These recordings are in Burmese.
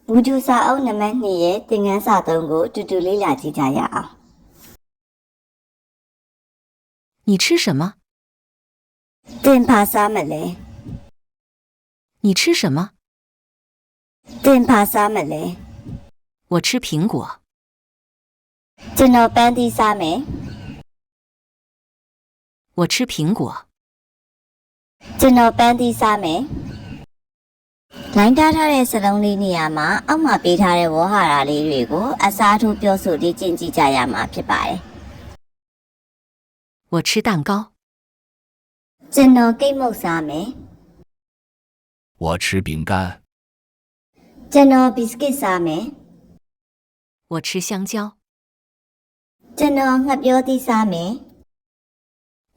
ဘူဂျူစာအုပ်နံပါတ်2ရဲ့သင်ခန်းစာ3ကိုတူတူလေးလာကြည့်ကြရအောင်你吃什么？ သင်ဘာစားမလဲ你吃什么？ သင်ဘာစားမလဲ我吃苹果。 ကျွန်တော်ပန်းသီးစားမယ်我吃苹果。 ကျွန်တော်ပန်းသီးစားမယ်လိုင်းထားတဲ့စလုံးလေးနေရာမှာအောက်မှာပေးထားတဲ့ဝေါ်ဟာရလေးတွေကိုအစားထိုးပြောဆိုလေ့ကျင့်ကြည့်ကြရမှာဖြစ်ပါတယ်我吃蛋糕。 ကျွန်တော်ကိတ်မုတ်စားမယ်我吃饼干。 ကျွန်တော်ဘီစကစ်စားမယ်我吃香蕉。 ကျွန်တော်ငှက်ပြောသီးစားမယ်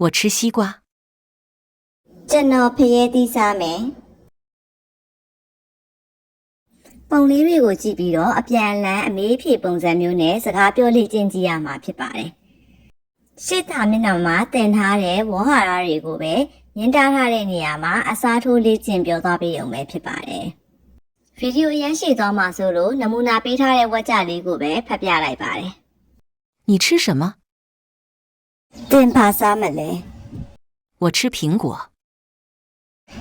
我吃西瓜。 ကျွန်တော်ဖရဲသီးစားမယ်ပုံလေးတွေကိုကြည့်ပြီးတော့အပြန်အလှန်အမေးဖြေပုံစံမျိုးနဲ့စကားပြောလေ့ကျင့်ကြည့်ရမှာဖြစ်ပါတယ်ရှေ့သားမျက်နှာမှာတင်ထားတဲ့ဝေါ်ဟာရတွေကိုပဲညှင်းထားတဲ့နေရာမှာအစားထိုးလေ့ကျင့်ပြောသွားပေးရုံပဲဖြစ်ပါတယ်ဗီဒီယိုအရန်ရှည်သွားမှာဆိုလို့နမူနာပေးထားတဲ့ဝါကြလေးကိုပဲဖတ်ပြလိုက်ပါတယ်你吃什么？ သင်ဘာစားမလဲ 我吃苹果。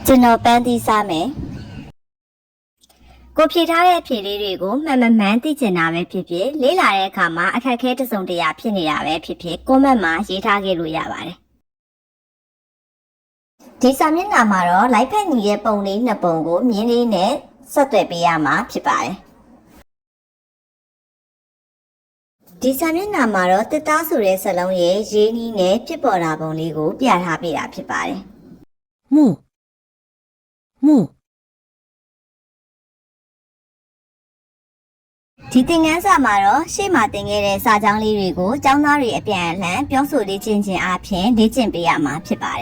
ကျွန်တော်ပန်းသီးစားမယ်ကိုဖြေထားတဲ့အဖြေလေးတွေကိုမှန်မှန်သိချင်တာပဲဖြစ်ဖြစ်လေးလာတဲ့အခါမှာအခက်အခဲတစ်စုံတစ်ရာဖြစ်နေတာပဲဖြစ်ဖြစ်ကွန်မန့်မှာရေးထားခဲ့လို့ရပါတယ်ဒီစာမျက်နှာမှာတော့လိုက်ဖက်ညီရဲ့ပုံလေးနှစ်ပုံကိုမြင်းလေးနဲ့ဆက်သွယ်ပေးရမှာဖြစ်ပါတယ်ဒီစာမျက်နှာမှာတော့တစ်သားဆိုတဲ့စလုံးရဲ့ရေးနည်းနဲ့ဖြစ်ပေါ်လာပုံလေးကိုပြထားပေးတာဖြစ်ပါတယ်木。木。 ဒီသင်ခန်းစာမှာတော့ရှေ့မှာသင်ခဲ့တဲ့စာကြောင်းလေးတွေကိုကျောင်းသားတွေအပြန်အလှန်ပြောဆိုလေ့ကျင့်ခြင်းအပြင်လေ့ကျင့်ပေးရမှာဖြစ်ပါတယ်